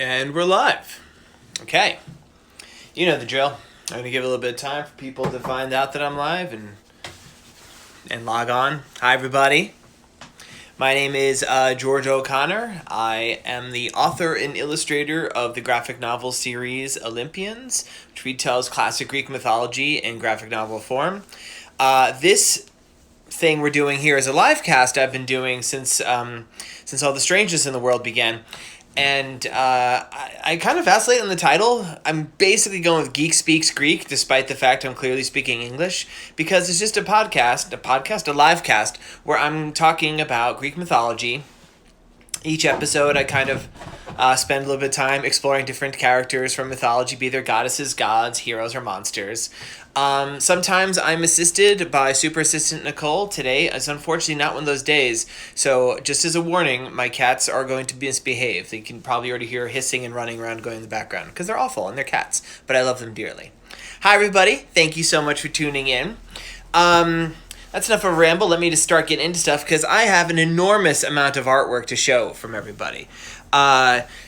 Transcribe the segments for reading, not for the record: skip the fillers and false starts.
And we're live. Okay. You know the drill. I'm going to give a little bit of time for people to find out that I'm live and log on. Hi, everybody. My name is George O'Connor. I am the author and illustrator of the graphic novel series Olympians, which retells classic Greek mythology in graphic novel form. This thing we're doing here is a live cast I've been doing since all the strangeness in the world began. And I kind of vacillate on the title. I'm basically going with Geek Speaks Greek, despite the fact I'm clearly speaking English, because it's just a live cast, where I'm talking about Greek mythology. Each episode, I kind of spend a little bit of time exploring different characters from mythology, be they goddesses, gods, heroes, or monsters. Sometimes I'm assisted by super assistant Nicole. Today is unfortunately not one of those days, so just as a warning, my cats are going to misbehave. You can probably already hear hissing and running around going in the background, because they're awful and they're cats, but I love them dearly. Hi everybody, thank you so much for tuning in. That's enough of a ramble. Let me just start getting into stuff, because I have an enormous amount of artwork to show from everybody.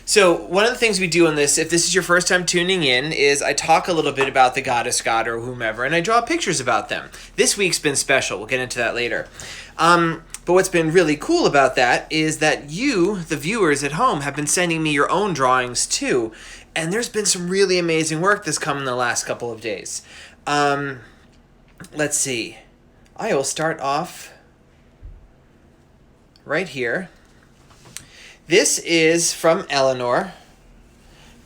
So one of the things we do in this, if this is your first time tuning in, is I talk a little bit about the goddess, god, or whomever, and I draw pictures about them. This week's been special. We'll get into that later. But what's been really cool about that is that you, the viewers at home, have been sending me your own drawings too. And there's been some really amazing work that's come in the last couple of days. Let's see. I will start off right here. This is from Eleanor.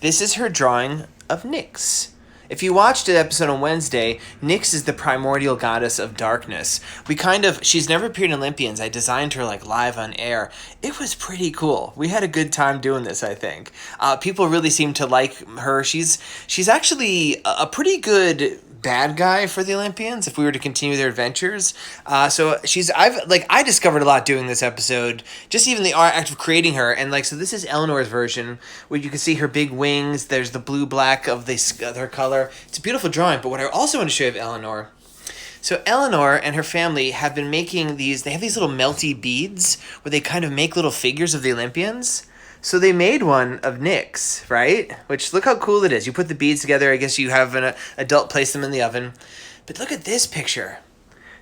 This is her drawing of Nyx. If you watched the episode on Wednesday, Nyx is the primordial goddess of darkness. She's never appeared in Olympians. I designed her live on air. It was pretty cool. We had a good time doing this, I think. People really seem to like her. She's actually a pretty good bad guy for the Olympians if we were to continue their adventures. I discovered a lot doing this episode, just even the act of creating her. And so this is Eleanor's version, where you can see her big wings. There's the blue-black of her color. It's a beautiful drawing. But what I also want to show you of Eleanor, so Eleanor and her family have been making they have these little melty beads where they kind of make little figures of the Olympians. So they made one of Nyx, right? Which, look how cool it is. You put the beads together. I guess you have an adult place them in the oven. But look at this picture.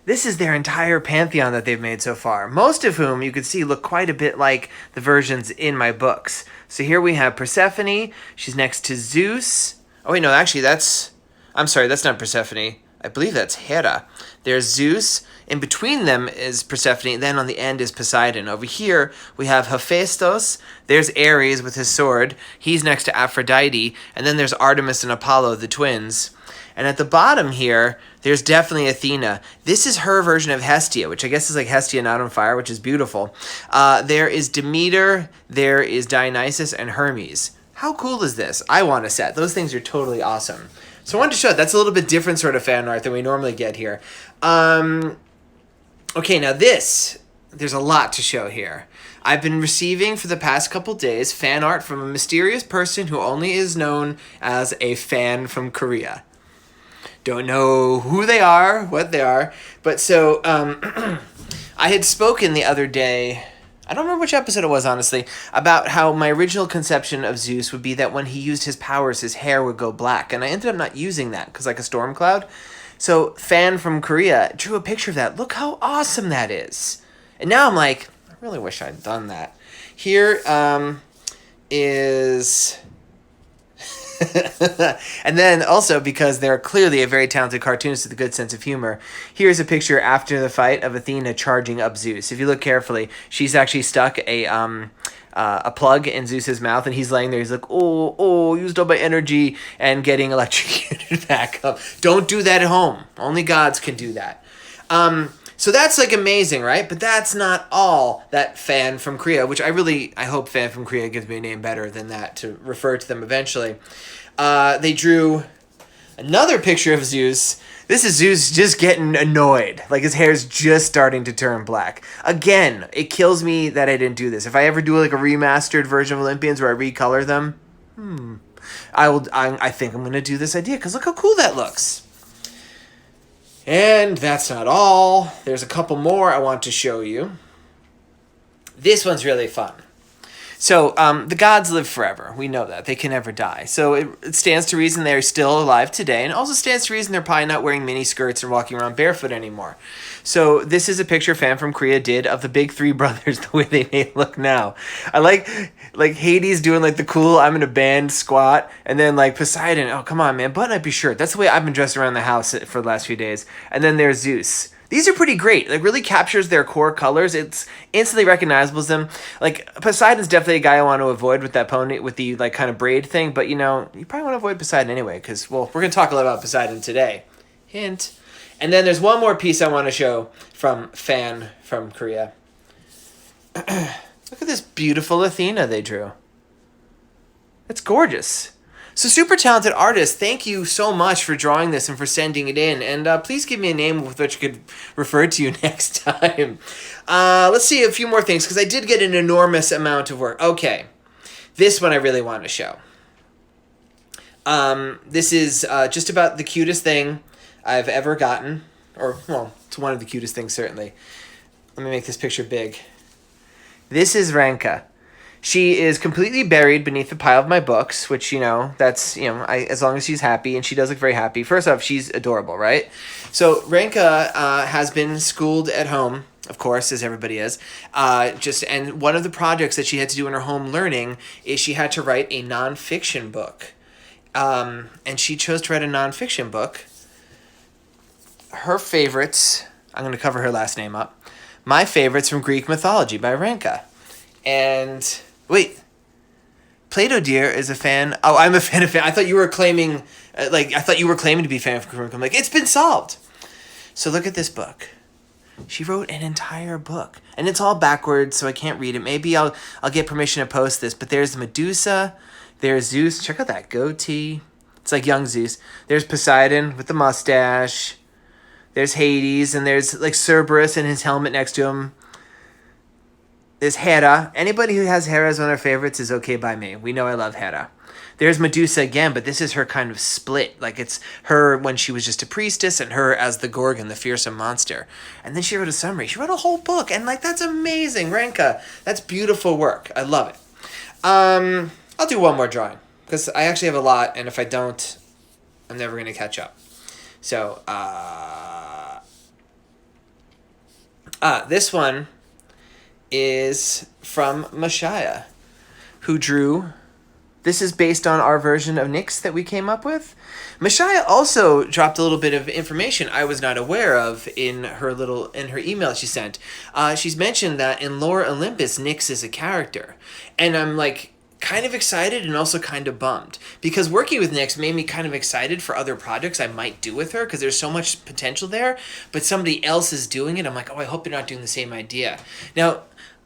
This is their entire pantheon that they've made so far. Most of whom, you can see, look quite a bit like the versions in my books. So here we have Persephone. She's next to Zeus. Oh, wait, no, actually, that's not Persephone. I believe that's Hera. There's Zeus. In between them is Persephone, then on the end is Poseidon. Over here, we have Hephaestus. There's Ares with his sword. He's next to Aphrodite. And then there's Artemis and Apollo, the twins. And at the bottom here, there's definitely Athena. This is her version of Hestia, which I guess is like Hestia not on fire, which is beautiful. There is Demeter, there is Dionysus, and Hermes. How cool is this? I want a set. Those things are totally awesome. So I wanted to show it. That's a little bit different sort of fan art than we normally get here. Okay, now there's a lot to show here. I've been receiving for the past couple days fan art from a mysterious person who only is known as a fan from Korea. Don't know who they are, what they are, but so I had spoken the other day, I don't remember which episode it was, honestly, about how my original conception of Zeus would be that when he used his powers, his hair would go black, and I ended up not using that, because like a storm cloud. So, fan from Korea drew a picture of that. Look how awesome that is. And now I'm like, I really wish I'd done that. Here is... and then also, because they're clearly a very talented cartoonist with a good sense of humor, here's a picture after the fight of Athena charging up Zeus. If you look carefully, she's actually stuck a plug in Zeus's mouth, and he's laying there. He's like, oh, used all my energy, and getting electrocuted back up. Don't do that at home. Only gods can do that. So that's amazing, right? But that's not all that fan from Korea, which I hope fan from Korea gives me a name better than that to refer to them eventually. They drew another picture of Zeus. This is Zeus just getting annoyed. His hair's just starting to turn black. Again, it kills me that I didn't do this. If I ever do a remastered version of Olympians where I recolor them, I think I'm going to do this idea, because look how cool that looks. And that's not all. There's a couple more I want to show you. This one's really fun. So the gods live forever. We know that. They can never die. So it stands to reason they're still alive today. And also stands to reason they're probably not wearing mini skirts or walking around barefoot anymore. So this is a picture a fan from Korea did of the big three brothers, the way they may look now. I like Hades doing like the cool I'm in a band squat. And then like Poseidon, oh, come on, man, button up your shirt. That's the way I've been dressed around the house for the last few days. And then there's Zeus. These are pretty great. Like, really captures their core colors. It's instantly recognizable as them. Like, Poseidon's definitely a guy I want to avoid with that pony, with the, like, kind of braid thing. But, you know, you probably want to avoid Poseidon anyway, because, well, we're going to talk a lot about Poseidon today. Hint. And then there's one more piece I want to show from fan from Korea. Look at this beautiful Athena they drew. It's gorgeous. So super talented artist, thank you so much for drawing this and for sending it in. And please give me a name with which I could refer to you next time. Let's see a few more things, because I did get an enormous amount of work. Okay, this one I really want to show. This is just about the cutest thing I've ever gotten. Or, well, it's one of the cutest things, certainly. Let me make this picture big. This is Renka. She is completely buried beneath the pile of my books, which, you know, that's, you know, as long as she's happy, and she does look very happy. First off, she's adorable, right? So Renka has been schooled at home, of course, as everybody is. And one of the projects that she had to do in her home learning is she had to write a nonfiction book. And she chose to write a nonfiction book. Her favorites, I'm going to cover her last name up. My favorites from Greek mythology by Renka. And wait, Plato Dear is a fan. Oh, I'm a fan of. I thought you were claiming, to be a fan of Greek. I'm like, it's been solved. So look at this book. She wrote an entire book, and it's all backwards, so I can't read it. Maybe I'll get permission to post this. But there's Medusa, there's Zeus. Check out that goatee. It's like young Zeus. There's Poseidon with the mustache. There's Hades, and there's like Cerberus and his helmet next to him. There's Hera. Anybody who has Hera as one of their favorites is okay by me. We know I love Hera. There's Medusa again, but this is her kind of split. Like, it's her when she was just a priestess and her as the Gorgon, the fearsome monster. And then she wrote a summary. She wrote a whole book, and, like, that's amazing. Renka, that's beautiful work. I love it. I'll do one more drawing, because I actually have a lot, and if I don't, I'm never going to catch up. So, this one is from Mashaya, who drew. This is based on our version of Nyx that we came up with. Mashaya also dropped a little bit of information I was not aware of in her email she sent. She's mentioned that in lore Olympus, Nyx is a character, and I'm like kind of excited and also kind of bummed, because working with Nyx made me kind of excited for other projects I might do with her, because there's so much potential there, but somebody else is doing it. I'm like, oh, I hope they're not doing the same idea. Now,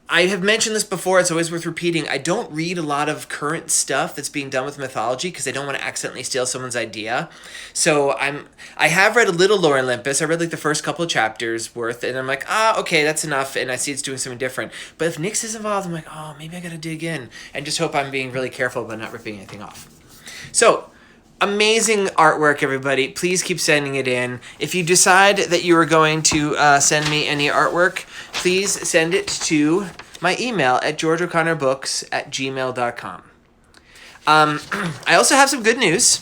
I have mentioned this before, it's always worth repeating. I don't read a lot of current stuff that's being done with mythology because I don't want to accidentally steal someone's idea. So I have read a little lore Olympus. I read like the first couple of chapters worth, and I'm like, okay, that's enough, and I see it's doing something different. But if Nyx is involved, I'm like, oh, maybe I gotta dig in, and just hope I'm being really careful about not ripping anything off. So, amazing artwork, everybody. Please keep sending it in. If you decide that you are going to send me any artwork, please send it to my email at georgeoconnorbooks@gmail.com. I also have some good news.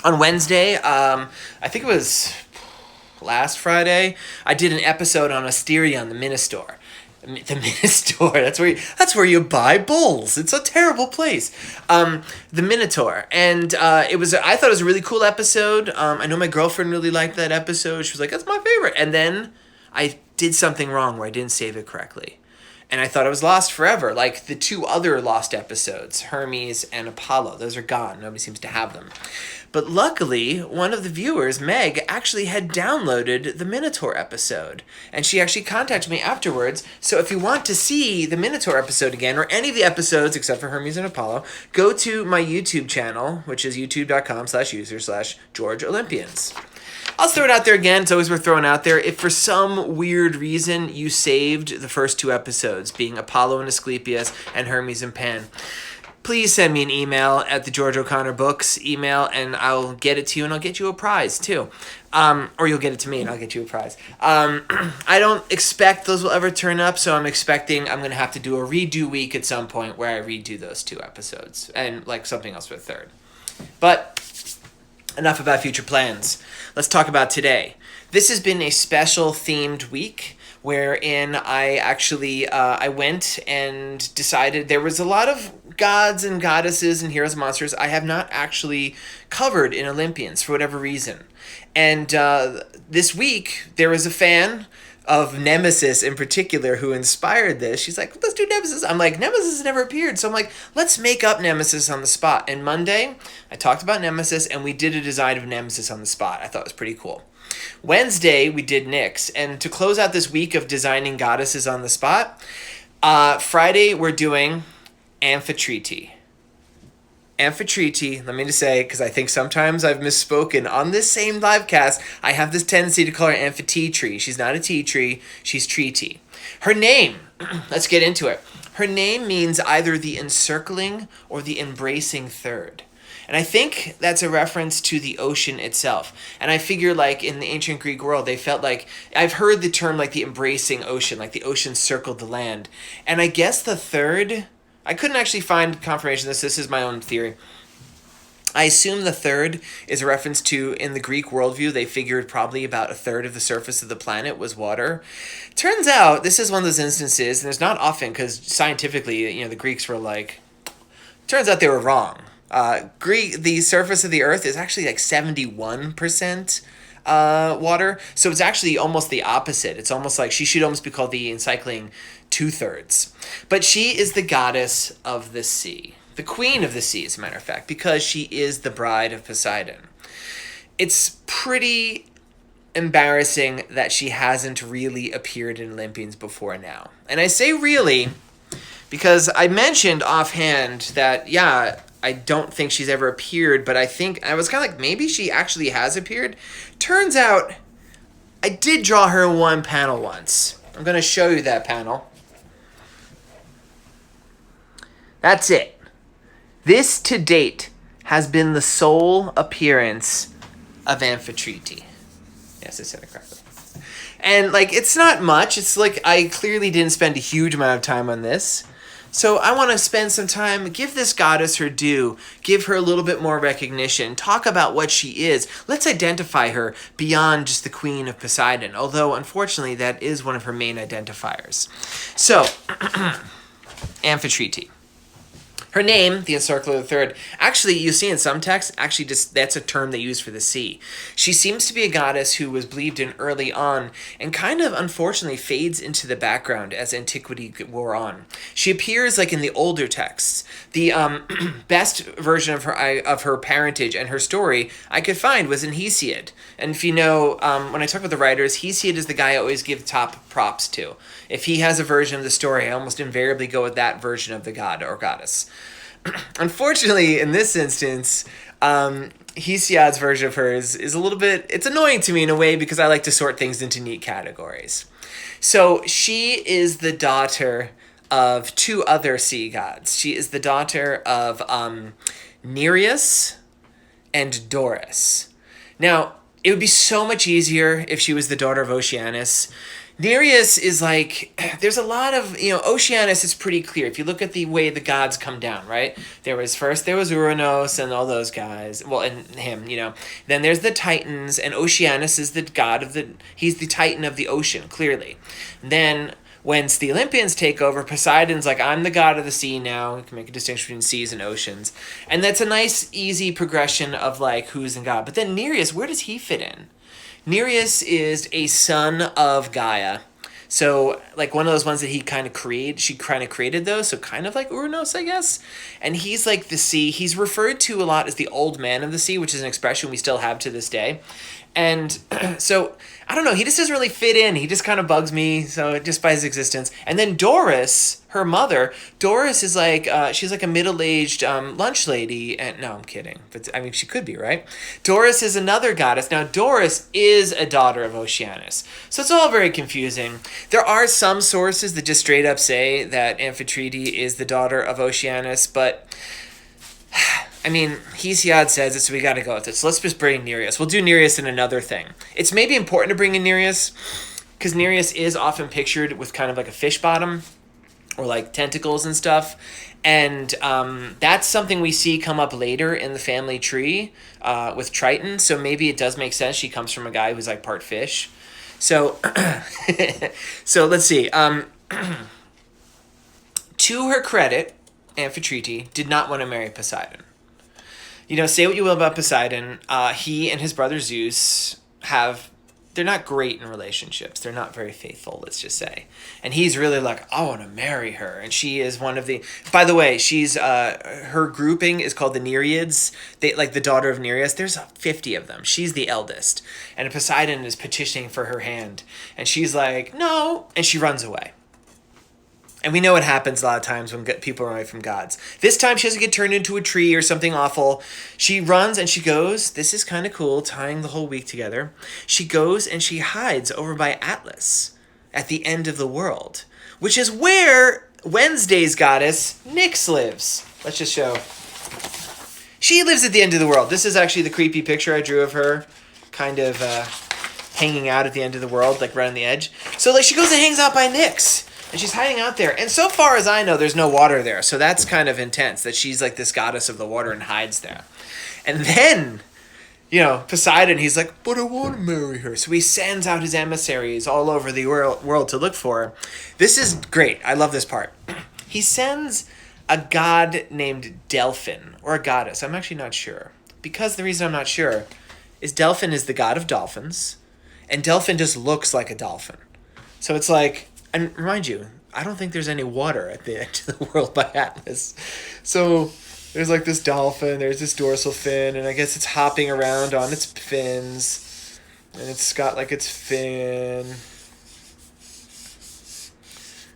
On Wednesday, I think it was last Friday, I did an episode on Asterion, the Ministore. The Minotaur. That's where you buy bulls. It's a terrible place. The Minotaur, and I thought it was a really cool episode. I know my girlfriend really liked that episode. She was like, "That's my favorite." And then I did something wrong where I didn't save it correctly, and I thought it was lost forever. Like the two other lost episodes, Hermes and Apollo. Those are gone. Nobody seems to have them. But luckily, one of the viewers, Meg, actually had downloaded the Minotaur episode. And she actually contacted me afterwards. So if you want to see the Minotaur episode again, or any of the episodes except for Hermes and Apollo, go to my YouTube channel, which is youtube.com/user/George Olympians. I'll throw it out there again. It's always worth throwing out there. If for some weird reason you saved the first two episodes, being Apollo and Asclepius and Hermes and Pan, please send me an email at the George O'Connor Books email, and I'll get it to you, and I'll get you a prize, too. Or you'll get it to me and I'll get you a prize. I don't expect those will ever turn up, so I'm going to have to do a redo week at some point where I redo those 2 episodes and like something else for the third. But enough about future plans. Let's talk about today. This has been a special themed week wherein I actually I went and decided there was a lot of gods and goddesses and heroes and monsters I have not actually covered in Olympians for whatever reason. And this week there was a fan of Nemesis in particular who inspired this. She's like, let's do Nemesis. I'm like, Nemesis has never appeared. So I'm like, let's make up Nemesis on the spot. And Monday, I talked about Nemesis and we did a design of Nemesis on the spot. I thought it was pretty cool. Wednesday, we did Nyx. And to close out this week of designing goddesses on the spot, Friday, we're doing Amphitrite. Amphitrite, let me just say, because I think sometimes I've misspoken on this same live cast, I have this tendency to call her Amphitrite. She's not a tea tree, she's treaty. Her name, let's get into it. Her name means either the encircling or the embracing third. And I think that's a reference to the ocean itself. And I figure like in the ancient Greek world, they felt like, I've heard the term like the embracing ocean, like the ocean circled the land. And I guess the third, I couldn't actually find confirmation of this. This is my own theory. I assume the third is a reference to, in the Greek worldview, they figured probably about a third of the surface of the planet was water. Turns out, this is one of those instances, and it's not often, because scientifically, the Greeks were like, turns out they were wrong. The surface of the Earth is actually like 71% water, so it's actually almost the opposite. It's almost like she should almost be called the encycling 2/3. But she is the goddess of the sea. The queen of the sea, as a matter of fact, because she is the bride of Poseidon. It's pretty embarrassing that she hasn't really appeared in Olympians before now. And I say really because I mentioned offhand that, yeah, I don't think she's ever appeared, but I was kind of like, maybe she actually has appeared. Turns out, I did draw her in one panel once. I'm going to show you that panel. That's it. This, to date, has been the sole appearance of Amphitrite. Yes, I said it correctly. And, it's not much. It's I clearly didn't spend a huge amount of time on this. So I want to spend some time, give this goddess her due, give her a little bit more recognition, talk about what she is. Let's identify her beyond just the Queen of Poseidon, although unfortunately that is one of her main identifiers. So, Amphitrite. Her name, the encircler of the third, actually, you see in some texts, actually just that's a term they use for the sea. She seems to be a goddess who was believed in early on and kind of, unfortunately, fades into the background as antiquity wore on. She appears in the older texts. The best version of her parentage and her story I could find was in Hesiod. And if you know, when I talk about the writers, Hesiod is the guy I always give top props to. If he has a version of the story, I almost invariably go with that version of the god or goddess. Unfortunately, in this instance, Hesiod's version of hers is a little bit, it's annoying to me in a way because I like to sort things into neat categories. So she is the daughter of 2 other sea gods. She is the daughter of Nereus and Doris. Now, it would be so much easier if she was the daughter of Oceanus. Nereus is there's a lot of, Oceanus is pretty clear. If you look at the way the gods come down, right? There was Uranos and all those guys. Well, and him, Then there's the Titans, and Oceanus is the god he's the Titan of the ocean, clearly. Then, once the Olympians take over, Poseidon's I'm the god of the sea now. We can make a distinction between seas and oceans. And that's a nice, easy progression of, who's in god. But then Nereus, where does he fit in? Nereus is a son of Gaia. So, one of those ones that she kind of created those, so kind of like Uranos, I guess. And he's the sea. He's referred to a lot as the old man of the sea, which is an expression we still have to this day. And so, I don't know, he just doesn't really fit in. He just kind of bugs me, so just by his existence. And then Doris, her mother, Doris is she's a middle-aged lunch lady. And no, I'm kidding. But she could be, right? Doris is another goddess. Now, Doris is a daughter of Oceanus. So it's all very confusing. There are some sources that just straight up say that Amphitrite is the daughter of Oceanus, but I mean, Hesiod says it, so we got to go with it. So let's just bring Nereus. We'll do Nereus in another thing. It's maybe important to bring in Nereus because Nereus is often pictured with kind of like a fish bottom or like tentacles and stuff. And that's something we see come up later in the family tree with Triton. So maybe it does make sense. She comes from a guy who's like part fish. So, so let's see. To her credit, Amphitrite did not want to marry Poseidon. You know, say what you will about Poseidon, he and his brother Zeus they're not great in relationships. They're not very faithful, let's just say. And he's really like, I want to marry her. And she is one of the, by the way, she's, her grouping is called the Nereids. They, like the daughter of Nereus. There's 50 of them. She's the eldest. And Poseidon is petitioning for her hand. And she's like, no. And she runs away. And we know what happens a lot of times when people run away from gods. This time she doesn't get turned into a tree or something awful. She runs and she goes, this is kind of cool, tying the whole week together. She goes and she hides over by Atlas at the end of the world, which is where Wednesday's goddess, Nyx, lives. Let's just show. She lives at the end of the world. This is actually the creepy picture I drew of her, kind of hanging out at the end of the world, like right on the edge. So like she goes and hangs out by Nyx. And she's hiding out there. And so far as I know, there's no water there. So that's kind of intense, that she's like this goddess of the water and hides there. And then, you know, Poseidon, he's like, but I want to marry her. So he sends out his emissaries all over the world to look for her. This is great. I love this part. He sends a god named Delphin, or a goddess. I'm actually not sure. Because the reason I'm not sure is Delphin is the god of dolphins. And Delphin just looks like a dolphin. So it's like... And remind you, I don't think there's any water at the edge of the world by Atlas. So there's like this dolphin, there's this dorsal fin, and I guess it's hopping around on its fins. And it's got like its fin.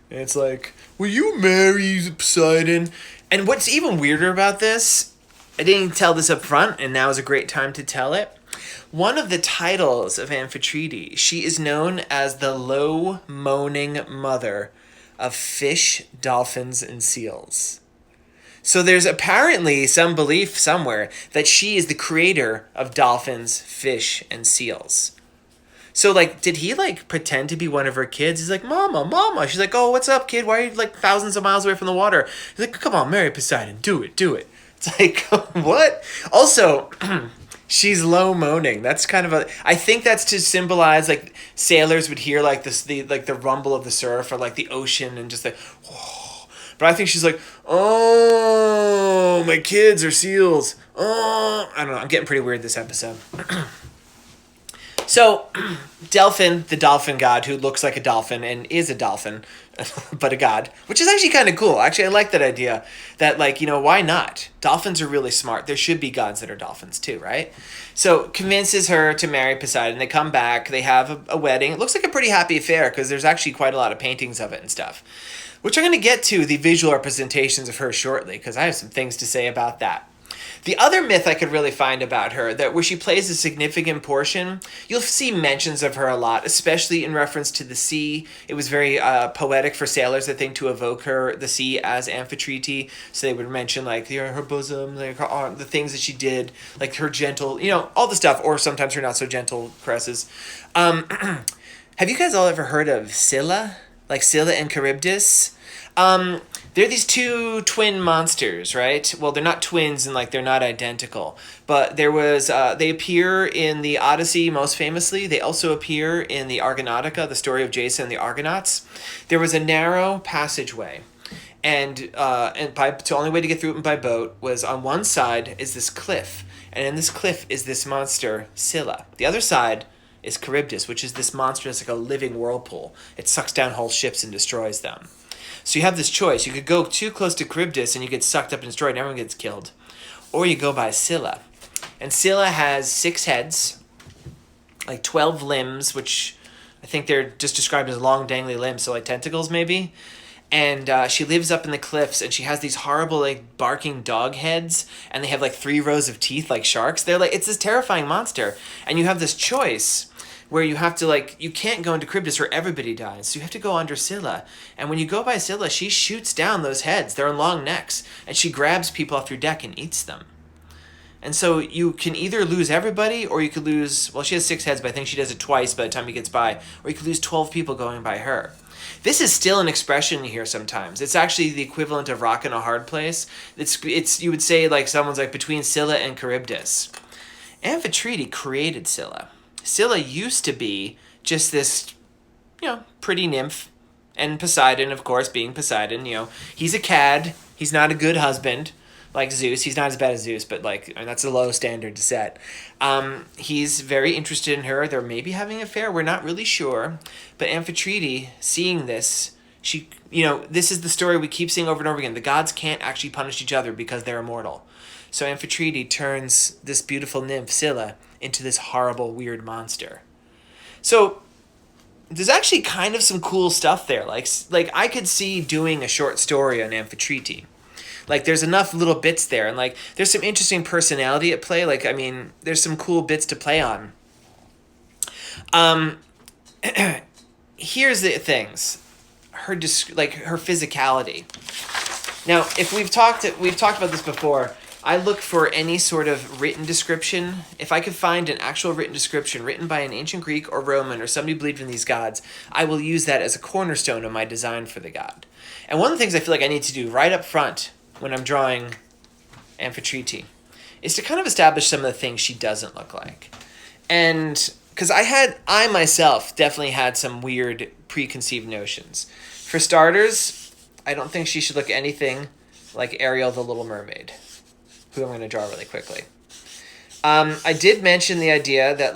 And it's like, will you marry Poseidon? And what's even weirder about this, I didn't tell this up front, and now is a great time to tell it. One of the titles of Amphitrite, she is known as the low moaning mother of fish, dolphins, and seals. So there's apparently some belief somewhere that she is the creator of dolphins, fish, and seals. So like, did he like pretend to be one of her kids? He's like, Mama, Mama. She's like, oh, what's up, kid? Why are you like thousands of miles away from the water? He's like, come on, marry Poseidon. Do it. It's like, what? Also... She's low moaning. That's kind of a... I think that's to symbolize, like, sailors would hear, like, the rumble of the surf or, like, the ocean and just like, whoa. But I think she's like, oh, my kids are seals. Oh, I don't know. I'm getting pretty weird this episode. So, Delphin, the dolphin god who looks like a dolphin and is a dolphin, but a god, which is actually kind of cool. Actually, I like that idea that, like, you know, why not? Dolphins are really smart. There should be gods that are dolphins too, right? So, convinces her to marry Poseidon. They come back. They have a wedding. It looks like a pretty happy affair because there's actually quite a lot of paintings of it and stuff, which I'm going to get to the visual representations of her shortly because I have some things to say about that. The other myth I could really find about her, that where she plays a significant portion, you'll see mentions of her a lot, especially in reference to the sea. It was very poetic for sailors, I think, to evoke the sea as Amphitrite. So they would mention, like, her bosom, like her arm, the things that she did, like her gentle, you know, all the stuff, or sometimes her not so gentle caresses. Have you guys all ever heard of Scylla? Like Scylla and Charybdis? They're these two twin monsters, right? Well, they're not twins and like they're not identical, but there was they appear in the Odyssey most famously. They also appear in the Argonautica, the story of Jason and the Argonauts. There was a narrow passageway, and the only way to get through it by boat was on one side is this cliff, and in this cliff is this monster Scylla. The other side is Charybdis, which is this monster that's like a living whirlpool. It sucks down whole ships and destroys them. So you have this choice. You could go too close to Charybdis and you get sucked up and destroyed and everyone gets killed. Or you go by Scylla. And Scylla has 6 heads, like 12 limbs, which I think they're just described as long dangly limbs, so like tentacles maybe. And she lives up in the cliffs and she has these horrible like barking dog heads and they have like 3 rows of teeth like sharks. They're like, it's this terrifying monster. And you have this choice where you have to, like, you can't go into Charybdis or everybody dies. So you have to go under Scylla. And when you go by Scylla, she shoots down those heads. They're on long necks. And she grabs people off your deck and eats them. And so you can either lose everybody, or you could lose, well, she has 6 heads, but I think she does it twice by the time he gets by, or you could lose 12 people going by her. This is still an expression you hear sometimes. It's actually the equivalent of rock in a hard place. It's you would say like someone's like between Scylla and Charybdis. Amphitrite created Scylla. Scylla used to be just this, pretty nymph. And Poseidon, of course, being Poseidon, he's a cad. He's not a good husband like Zeus. He's not as bad as Zeus, but that's a low standard to set. He's very interested in her. They're maybe having an affair. We're not really sure. But Amphitrite, seeing this, this is the story we keep seeing over and over again. The gods can't actually punish each other because they're immortal. So Amphitrite turns this beautiful nymph, Scylla, into this horrible, weird monster. So there's actually kind of some cool stuff there. Like I could see doing a short story on Amphitrite. Like there's enough little bits there, and there's some interesting personality at play. There's some cool bits to play on. Here's the things. Her physicality. Now, if we've talked about this before, I look for any sort of written description. If I could find an actual written description written by an ancient Greek or Roman or somebody who believed in these gods, I will use that as a cornerstone of my design for the god. And one of the things I feel like I need to do right up front when I'm drawing Amphitrite is to kind of establish some of the things she doesn't look like. And because I myself definitely had some weird preconceived notions. For starters, I don't think she should look anything like Ariel the Little Mermaid, who I'm going to draw really quickly. I did mention the idea that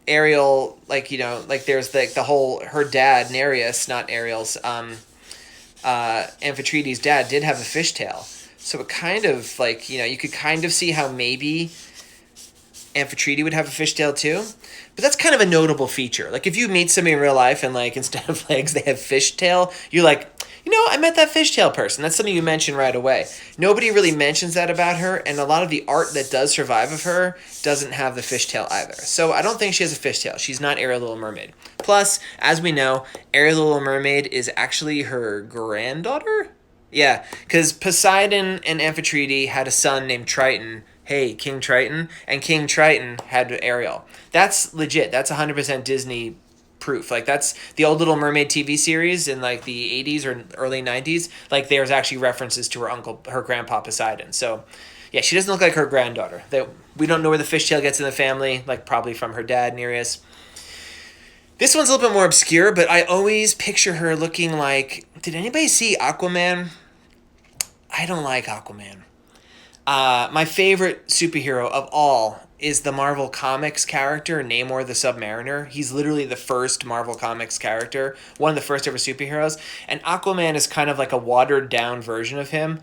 Ariel, there's the whole, her dad, Nereus, not Ariel's, Amphitrite's dad did have a fishtail. So it kind of you could kind of see how maybe Amphitrite would have a fishtail too. But that's kind of a notable feature. Like if you meet somebody in real life and instead of legs they have fishtail, you're like, I met that fishtail person. That's something you mention right away. Nobody really mentions that about her, and a lot of the art that does survive of her doesn't have the fishtail either. So I don't think she has a fishtail. She's not Ariel the Little Mermaid. Plus, as we know, Ariel the Little Mermaid is actually her granddaughter? Yeah, because Poseidon and Amphitrite had a son named Triton. Hey, King Triton. And King Triton had Ariel. That's legit. That's 100% Disney proof. That's the old Little Mermaid TV series in the 80s or early 90s. There's actually references to her grandpa Poseidon. So yeah, she doesn't look like her granddaughter. We don't know where the fishtail gets in the family, probably from her dad, Nereus. This one's a little bit more obscure, but I always picture her looking like, did anybody see Aquaman? I don't like Aquaman. My favorite superhero of all is the Marvel Comics character, Namor the Submariner. He's literally the first Marvel Comics character, one of the first ever superheroes. And Aquaman is kind of like a watered down version of him.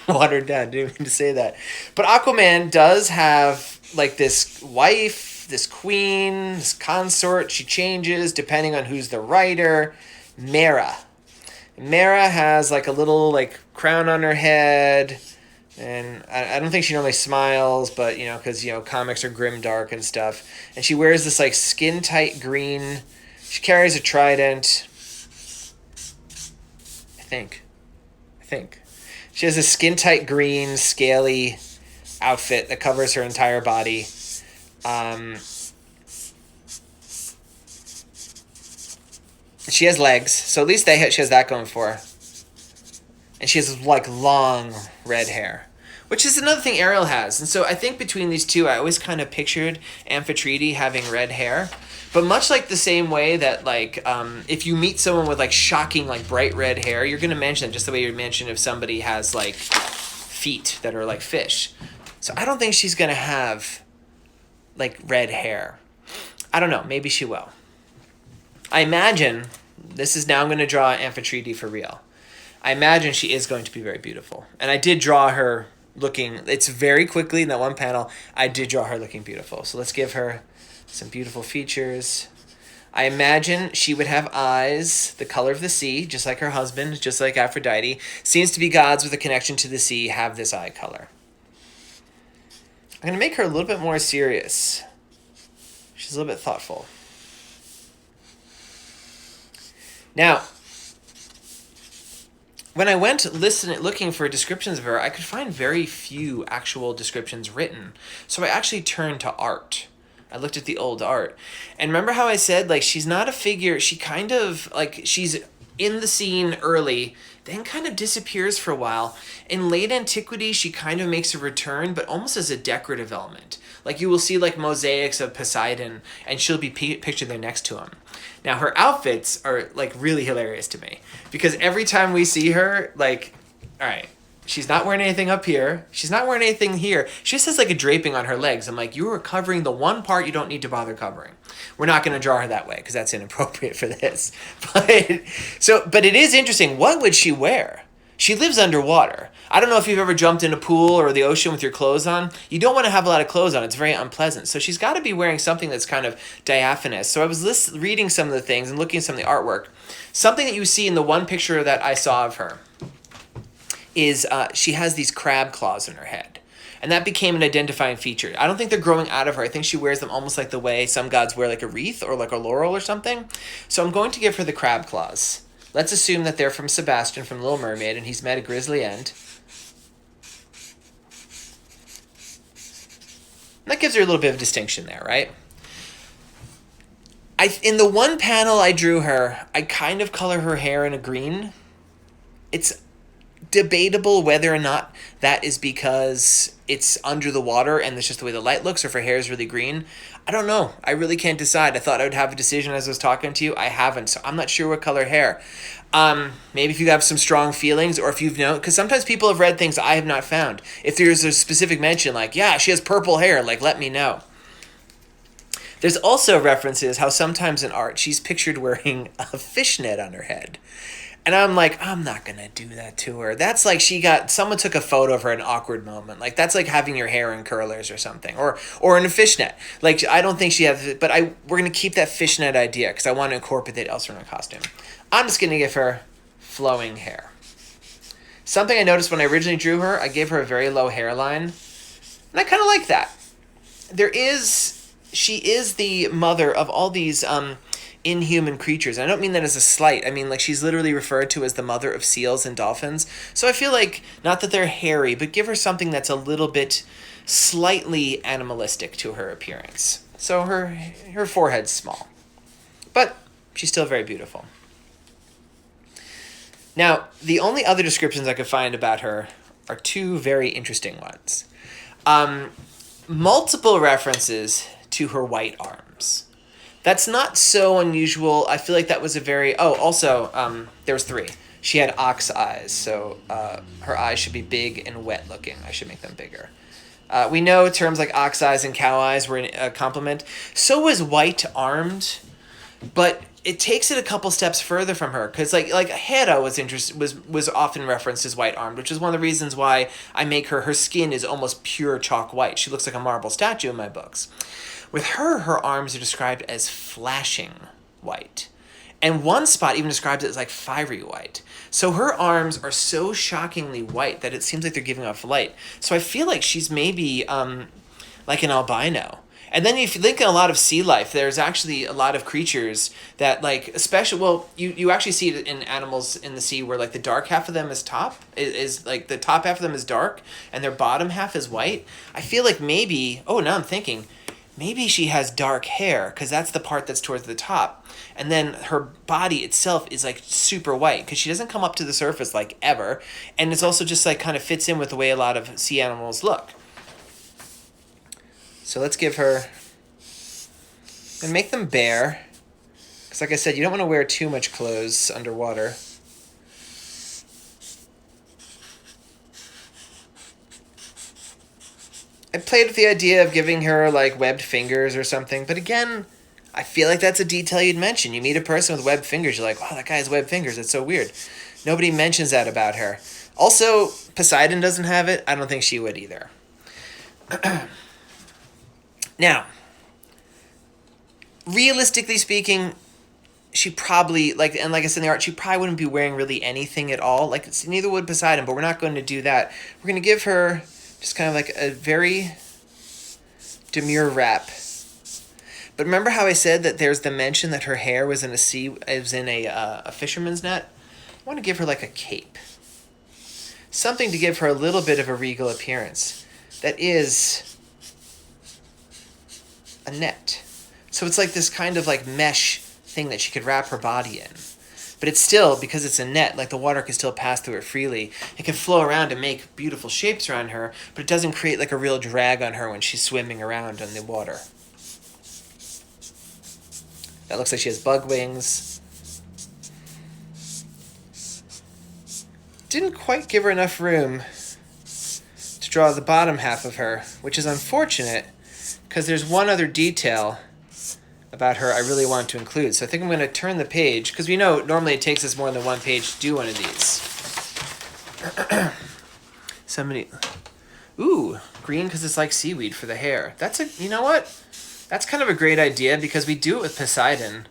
Watered down, didn't mean to say that. But Aquaman does have this wife, this queen, this consort. She changes depending on who's the writer. Mera. Mera has a little crown on her head. And I don't think she normally smiles, but, because, comics are grim dark and stuff. And she wears this, skin-tight green... She carries a trident. I think. She has a skin-tight green, scaly outfit that covers her entire body. She has legs, so at least she has that going for her. And she has long red hair, which is another thing Ariel has. And so I think between these two, I always kind of pictured Amphitrite having red hair. But much like the same way that if you meet someone with shocking bright red hair, you're going to mention it just the way you mention if somebody has feet that are like fish. So I don't think she's going to have red hair. I don't know. Maybe she will. I imagine, I'm going to draw Amphitrite for real. I imagine she is going to be very beautiful. And I did draw her looking, it's very quickly in that one panel, I did draw her looking beautiful. So let's give her some beautiful features. I imagine she would have eyes the color of the sea, just like her husband, just like Aphrodite. Seems to be gods with a connection to the sea have this eye color. I'm going to make her a little bit more serious. She's a little bit thoughtful. Now, when I went looking for descriptions of her, I could find very few actual descriptions written. So I actually turned to art. I looked at the old art. And remember how I said, like, she's not a figure. She kind of, like, she's in the scene early, then kind of disappears for a while. In late antiquity, she kind of makes a return, but almost as a decorative element. Like, you will see, like, mosaics of Poseidon, and she'll be pictured there next to him. Now, her outfits are, like, really hilarious to me. Because every time we see her, like, all right, she's not wearing anything up here. She's not wearing anything here. She just has, like, a draping on her legs. I'm like, you are covering the one part you don't need to bother covering. We're not going to draw her that way because that's inappropriate for this. But it is interesting. What would she wear? She lives underwater. I don't know if you've ever jumped in a pool or the ocean with your clothes on. You don't want to have a lot of clothes on. It's very unpleasant. So she's got to be wearing something that's kind of diaphanous. So I was reading some of the things and looking at some of the artwork. Something that you see in the one picture that I saw of her is she has these crab claws in her head. And that became an identifying feature. I don't think they're growing out of her. I think she wears them almost like the way some gods wear like a wreath or like a laurel or something. So I'm going to give her the crab claws. Let's assume that they're from Sebastian from Little Mermaid and he's met a grisly end. And that gives her a little bit of distinction there, right? In the one panel I drew her, I kind of color her hair in a green. It's debatable whether or not that is because it's under the water and it's just the way the light looks, or if her hair is really green. I don't know. I really can't decide. I thought I would have a decision as I was talking to you. I haven't, so I'm not sure what color hair. Maybe if you have some strong feelings, or if you've known, because sometimes people have read things I have not found. If there's a specific mention, like, yeah, she has purple hair, like, let me know. There's also references how sometimes in art she's pictured wearing a fishnet on her head. And I'm like, I'm not going to do that to her. That's like someone took a photo of her at an awkward moment. Like, that's like having your hair in curlers or something. Or in a fishnet. Like, I don't think she has, but we're going to keep that fishnet idea because I want to incorporate it elsewhere in her costume. I'm just going to give her flowing hair. Something I noticed when I originally drew her, I gave her a very low hairline. And I kind of like that. She is the mother of all these inhuman creatures. I don't mean that as a slight. I mean, like, she's literally referred to as the mother of seals and dolphins. So I feel like, not that they're hairy, but give her something that's a little bit slightly animalistic to her appearance. So her forehead's small. But she's still very beautiful. Now, the only other descriptions I could find about her are two very interesting ones. Multiple references to her white arms. That's not so unusual. I feel like that was a very... Oh, also, there was three. She had ox eyes, so her eyes should be big and wet looking. I should make them bigger. We know terms like ox eyes and cow eyes were a compliment. So was white armed, but it takes it a couple steps further from her, because like Hera was often referenced as white armed, which is one of the reasons why I make her skin is almost pure chalk white. She looks like a marble statue in my books. With her arms are described as flashing white. And one spot even describes it as like fiery white. So her arms are so shockingly white that it seems like they're giving off light. So I feel like she's maybe like an albino. And then if you think in a lot of sea life, there's actually a lot of creatures that like, especially, well, you actually see it in animals in the sea where like the dark half of them is like the top half of them is dark and their bottom half is white. I feel like maybe, now I'm thinking, maybe she has dark hair because that's the part that's towards the top. And then her body itself is like super white because she doesn't come up to the surface like ever. And it's also just like kind of fits in with the way a lot of sea animals look. So let's give her, and make them bare. Because like I said, you don't want to wear too much clothes underwater. I played with the idea of giving her like webbed fingers or something, but again, I feel like that's a detail you'd mention. You meet a person with webbed fingers, you're like, wow, that guy has webbed fingers. That's so weird. Nobody mentions that about her. Also, Poseidon doesn't have it. I don't think she would either. Now, realistically speaking, she probably, like I said in the art, she probably wouldn't be wearing really anything at all. Like, neither would Poseidon, but we're not going to do that. We're going to give her just kind of like a very demure wrap. But remember how I said that there's the mention that her hair was in a fisherman's net? I want to give her like a cape. something to give her a little bit of a regal appearance. That is a net. So it's like this kind of like mesh thing that she could wrap her body in. But it's still, because it's a net, like the water can still pass through it freely. It can flow around and make beautiful shapes around her, but it doesn't create like a real drag on her when she's swimming around in the water. That looks like she has bug wings. Didn't quite give her enough room to draw the bottom half of her, which is unfortunate because there's one other detail about her I really want to include. So I think I'm going to turn the page, because we know normally it takes us more than one page to do one of these. Somebody, ooh, green because it's like seaweed for the hair. That's a, you know what? That's kind of a great idea because we do it with Poseidon.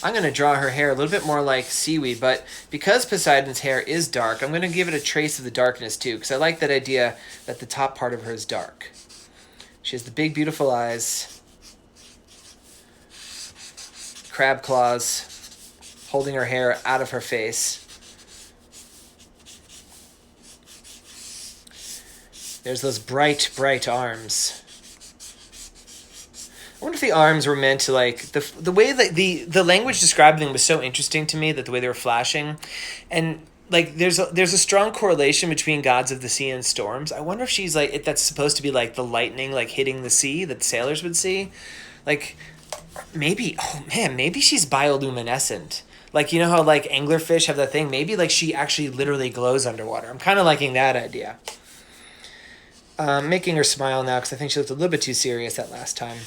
I'm going to draw her hair a little bit more like seaweed, but because Poseidon's hair is dark, I'm going to give it a trace of the darkness too, because I like that idea that the top part of her is dark. She has the big, beautiful eyes, crab claws, holding her hair out of her face. There's those bright, bright arms. I wonder if the arms were meant to, like, the way that the language describing them was so interesting to me, that the way they were flashing. And like there's a strong correlation between gods of the sea and storms. I wonder if she's like, if that's supposed to be like the lightning like hitting the sea that the sailors would see. Like maybe, oh man, maybe she's bioluminescent. Like, you know how like anglerfish have that thing? Maybe like she actually literally glows underwater. I'm kind of liking that idea. Making her smile now because I think she looked a little bit too serious that last time.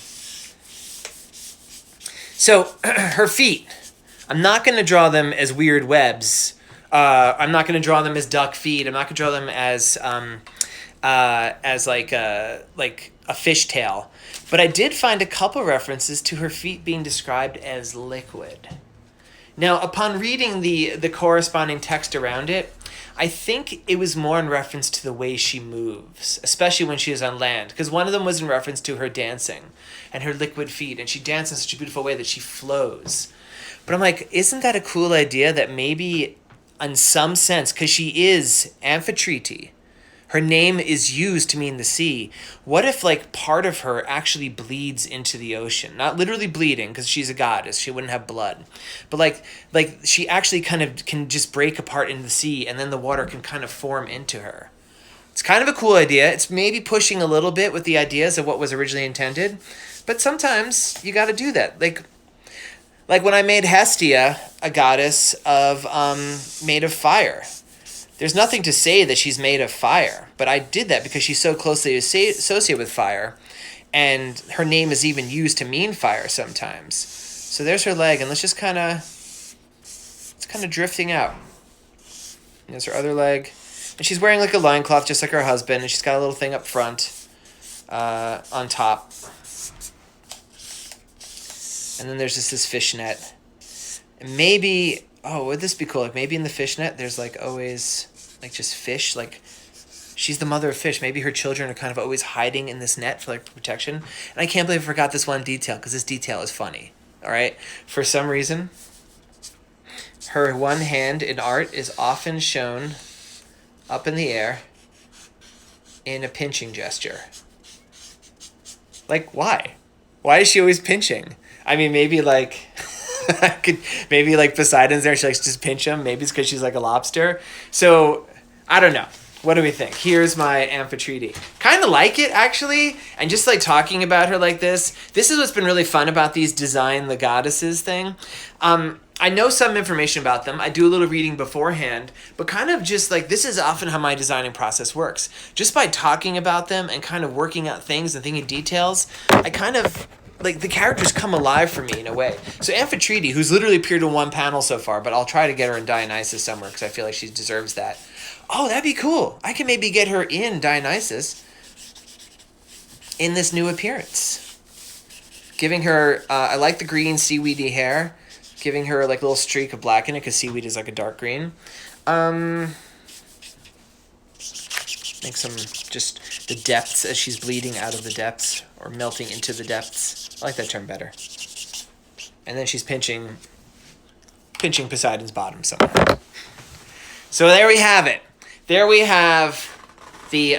So her feet, I'm not going to draw them as weird webs. I'm not going to draw them as duck feet. I'm not going to draw them as like a fishtail. But I did find a couple references to her feet being described as liquid. Now, upon reading the corresponding text around it, I think it was more in reference to the way she moves, especially when she is on land. Because one of them was in reference to her dancing and her liquid feet. And she dances in such a beautiful way that she flows. But I'm like, isn't that a cool idea that maybe in some sense, because she is Amphitrite, her name is used to mean the sea. What if like part of her actually bleeds into the ocean? Not literally bleeding because she's a goddess. She wouldn't have blood. But like she actually kind of can just break apart in the sea and then the water can kind of form into her. It's kind of a cool idea. It's maybe pushing a little bit with the ideas of what was originally intended. But sometimes you got to do that. Like when I made Hestia a goddess of made of fire. There's nothing to say that she's made of fire, but I did that because she's so closely associated with fire, and her name is even used to mean fire sometimes. So there's her leg, and it's kind of drifting out. And there's her other leg, and she's wearing like a loincloth just like her husband, and she's got a little thing up front, on top. And then there's just this fishnet. And maybe, oh, would this be cool? Like maybe in the fishnet, there's like always like just fish. Like she's the mother of fish. Maybe her children are kind of always hiding in this net for like protection. And I can't believe I forgot this one detail because this detail is funny. All right. For some reason, her one hand in art is often shown up in the air in a pinching gesture. Like why? Why is she always pinching? I mean, maybe like maybe like Poseidon's there. She likes to just pinch him. Maybe it's because she's like a lobster. So I don't know. What do we think? Here's my Amphitrite. Kind of like it actually. And just like talking about her like this is what's been really fun about these Design the Goddesses thing. I know some information about them. I do a little reading beforehand, but kind of just like this is often how my designing process works. Just by talking about them and kind of working out things and thinking details, I kind of like the characters come alive for me in a way. So Amphitrite, who's literally appeared in one panel so far, but I'll try to get her in Dionysus somewhere because I feel like she deserves that. Oh, that'd be cool. I can maybe get her in Dionysus in this new appearance. Giving her, I like the green seaweedy hair. Giving her like a little streak of black in it because seaweed is like a dark green. Make some just the depths as she's bleeding out of the depths or melting into the depths. I like that term better. And then she's pinching Poseidon's bottom somewhere. So there we have it. there we have the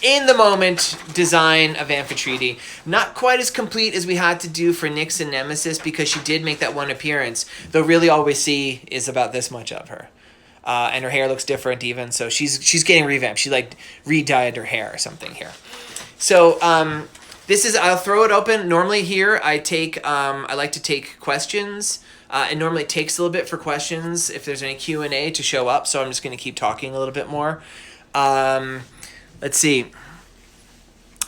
in the moment design of Amphitrite. Not quite as complete as we had to do for Nyx and Nemesis because she did make that one appearance, though really all we see is about this much of her. And her hair looks different even, so she's getting revamped. She like re-dyed her hair or something here. So this is, I'll throw it open. Normally here I like to take questions. And normally it takes a little bit for questions if there's any Q&A to show up, so I'm just going to keep talking a little bit more. Let's see.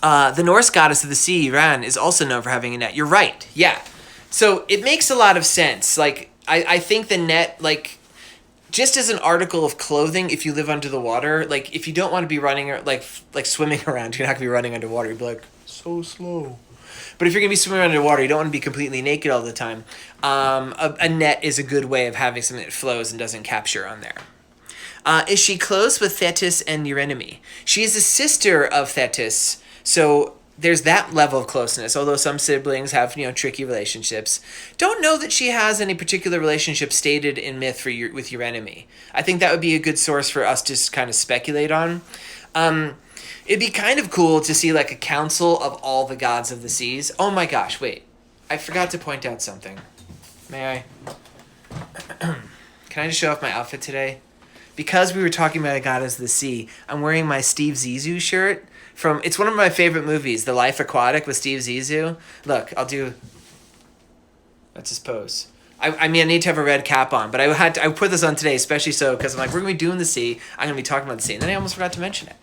The Norse goddess of the sea, Ran, is also known for having a net. You're right, yeah. So it makes a lot of sense. Like, I think the net, like, just as an article of clothing, if you live under the water, like, if you don't want to be running, or like swimming around, you're not going to be running underwater. You'd be like, so slow. But if you're going to be swimming underwater, you don't want to be completely naked all the time. A net is a good way of having something that flows and doesn't capture on there. Is she close with Thetis and Eurynome? She is a sister of Thetis, so there's that level of closeness, although some siblings have, tricky relationships. Don't know that she has any particular relationship stated in myth with Eurynome. I think that would be a good source for us to kind of speculate on. It'd be kind of cool to see like a council of all the gods of the seas. Oh my gosh, wait. I forgot to point out something. May I? Can I just show off my outfit today? Because we were talking about a goddess of the sea, I'm wearing my Steve Zissou shirt from, it's one of my favorite movies, The Life Aquatic with Steve Zissou. Look, that's his pose. I mean, I need to have a red cap on, but I put this on today, especially so, because I'm like, we're going to be doing the sea, I'm going to be talking about the sea, and then I almost forgot to mention it.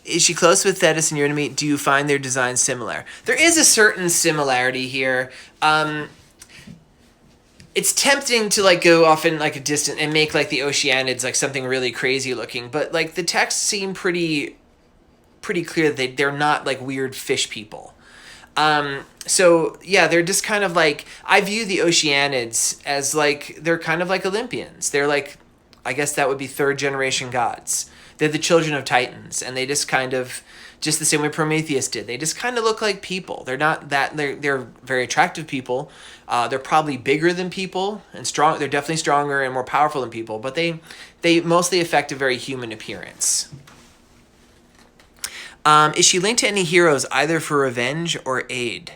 Is she close with Thetis and Eurynome? Do you find their designs similar? There is a certain similarity here. It's tempting to like go off in like a distant and make like the Oceanids like something really crazy looking, but like the texts seem pretty clear that they're not like weird fish people. So yeah, they're just kind of like, I view the Oceanids as like, they're kind of like Olympians. They're like, I guess that would be third generation gods. They're the children of Titans, and they just kind of, just the same way Prometheus did. They just kind of look like people. They're not that, they're very attractive people. They're probably bigger than people and strong. They're definitely stronger and more powerful than people, but they mostly affect a very human appearance. Is she linked to any heroes either for revenge or aid?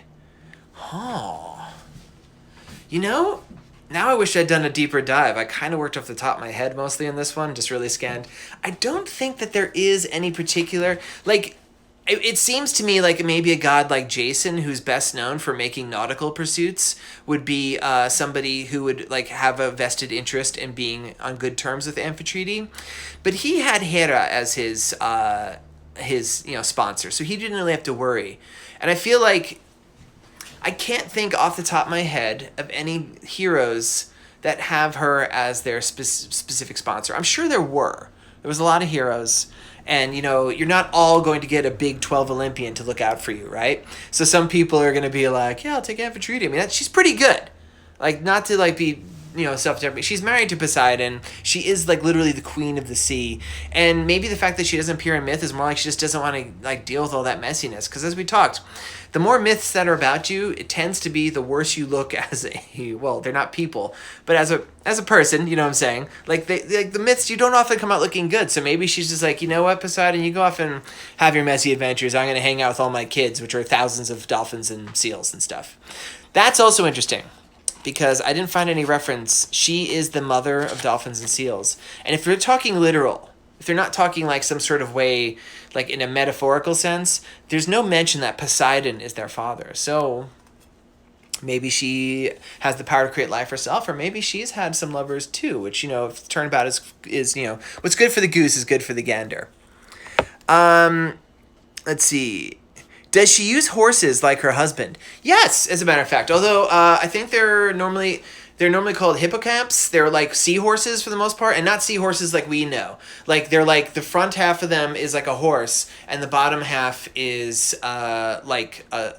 Oh. Now I wish I'd done a deeper dive. I kind of worked off the top of my head mostly in this one, just really scanned. I don't think that there is any particular, like, it seems to me like maybe a god like Jason, who's best known for making nautical pursuits, would be somebody who would like have a vested interest in being on good terms with Amphitrite. But he had Hera as his sponsor, so he didn't really have to worry. And I feel like I can't think off the top of my head of any heroes that have her as their specific sponsor. I'm sure there were. There was a lot of heroes. And, you're not all going to get a big 12 Olympian to look out for you, right? So some people are going to be like, yeah, I'll take Amphitrite. I mean, she's pretty good. Like, not to, like, be, self-deprecating. She's married to Poseidon. She is, like, literally the queen of the sea. And maybe the fact that she doesn't appear in myth is more like she just doesn't want to, like, deal with all that messiness. Because as we talked, the more myths that are about you, it tends to be the worse you look as they're not people, but as a person, you know what I'm saying? Like, the myths, you don't often come out looking good. So maybe she's just like, you know what, Poseidon, you go off and have your messy adventures. I'm going to hang out with all my kids, which are thousands of dolphins and seals and stuff. That's also interesting, because I didn't find any reference. She is the mother of dolphins and seals. And if you're talking literal, if they're not talking like some sort of way, like in a metaphorical sense, there's no mention that Poseidon is their father. So maybe she has the power to create life herself, or maybe she's had some lovers too, which, if turnabout is what's good for the goose is good for the gander. Let's see. Does she use horses like her husband? Yes, as a matter of fact. Although I think they're normally called hippocamps. They're like seahorses for the most part, and not seahorses like we know. Like, they're like, the front half of them is like a horse, and the bottom half is like a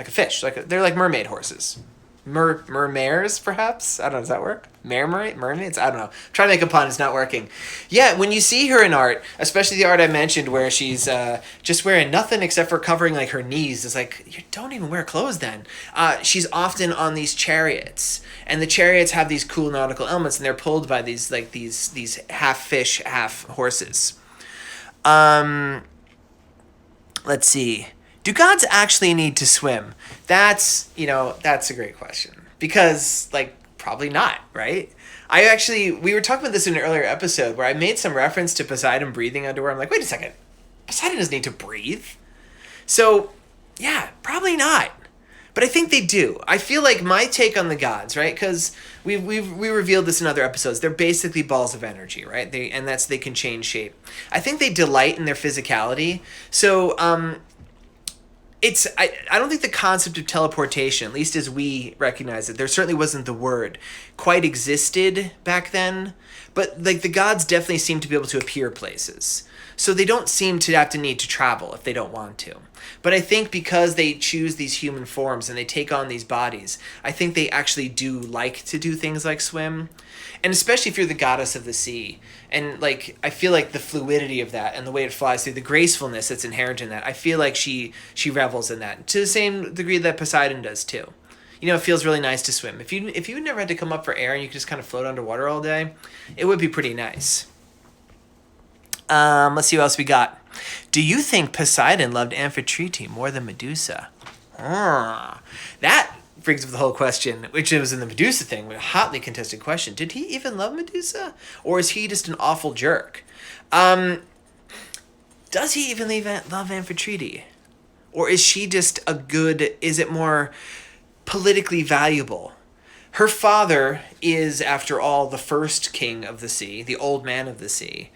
fish. They're like mermaid horses. mermaids, perhaps? I don't know, does that work? Mermaids? I don't know. I'm trying to make a pun, it's not working. Yeah, when you see her in art, especially the art I mentioned where she's just wearing nothing except for covering like her knees, it's like, you don't even wear clothes then. She's often on these chariots, and the chariots have these cool nautical elements, and they're pulled by these half fish, half horses. Let's see. Do gods actually need to swim? That's a great question. Because, probably not, right? We were talking about this in an earlier episode where I made some reference to Poseidon breathing underwater. I'm like, wait a second. Poseidon doesn't need to breathe. So, yeah, probably not. But I think they do. I feel like my take on the gods, right? Because we revealed this in other episodes. They're basically balls of energy, right? They can change shape. I think they delight in their physicality. So I don't think the concept of teleportation, at least as we recognize it, there certainly wasn't the word, quite existed back then. But the gods definitely seem to be able to appear places. So they don't seem to have to need to travel if they don't want to. But I think because they choose these human forms and they take on these bodies, I think they actually do like to do things like swim. And especially if you're the goddess of the sea. And I feel like the fluidity of that and the way it flies through, the gracefulness that's inherent in that, I feel like she revels in that to the same degree that Poseidon does too. It feels really nice to swim. If you never had to come up for air and you could just kind of float underwater all day, it would be pretty nice. Let's see what else we got. Do you think Poseidon loved Amphitrite more than Medusa? That brings up the whole question, which was in the Medusa thing, a hotly contested question. Did he even love Medusa? Or is he just an awful jerk? Does he even love Amphitrite? Or is she just is it more politically valuable? Her father is, after all, the first king of the sea, the old man of the sea.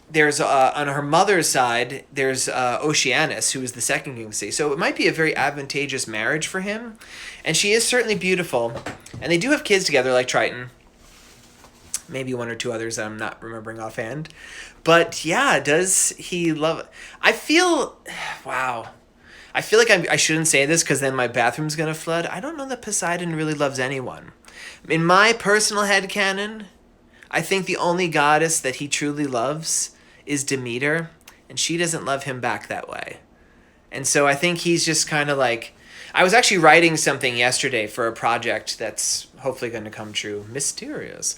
There's on her mother's side, there's Oceanus, who is the second king of the sea. So it might be a very advantageous marriage for him. And she is certainly beautiful. And they do have kids together, like Triton. Maybe one or two others that I'm not remembering offhand. But yeah, does he love... I feel like I shouldn't say this because then my bathroom's going to flood. I don't know that Poseidon really loves anyone. In my personal headcanon, I think the only goddess that he truly loves is Demeter, and she doesn't love him back that way. And so I think he's just kind of I was actually writing something yesterday for a project that's hopefully going to come true, mysterious,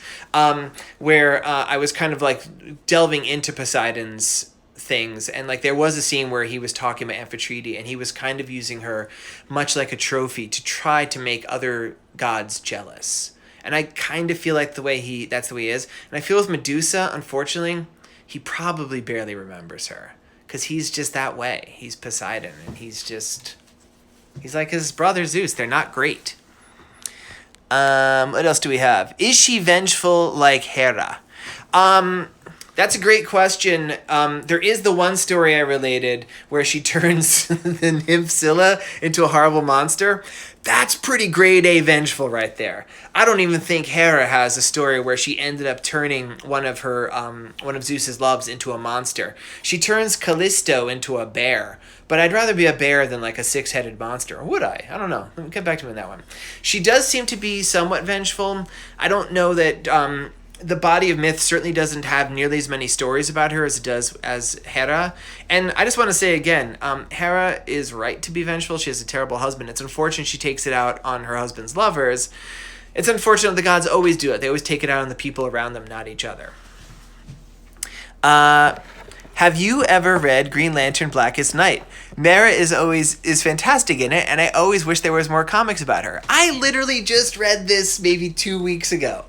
where I was kind of delving into Poseidon's things, and there was a scene where he was talking about Amphitrite, and he was kind of using her much like a trophy to try to make other gods jealous. And I kind of feel like that's the way he is. And I feel with Medusa, unfortunately, he probably barely remembers her. Because he's just that way. He's Poseidon. And he's like his brother Zeus. They're not great. What else do we have? Is she vengeful like Hera? That's a great question. There is the one story I related where she turns the nymph Scylla into a horrible monster. That's pretty grade A vengeful right there. I don't even think Hera has a story where she ended up turning one of Zeus's loves into a monster. She turns Callisto into a bear, but I'd rather be a bear than a 6-headed monster. Or would I? I don't know. Let me get back to me on that one. She does seem to be somewhat vengeful. I don't know that the body of myth certainly doesn't have nearly as many stories about her as it does as Hera. And I just want to say again, Hera is right to be vengeful. She has a terrible husband. It's unfortunate she takes it out on her husband's lovers. It's unfortunate the gods always do it. They always take it out on the people around them, not each other. Have you ever read Green Lantern Blackest Night? Mara is fantastic in it, and I always wish there was more comics about her. I literally just read this maybe 2 weeks ago.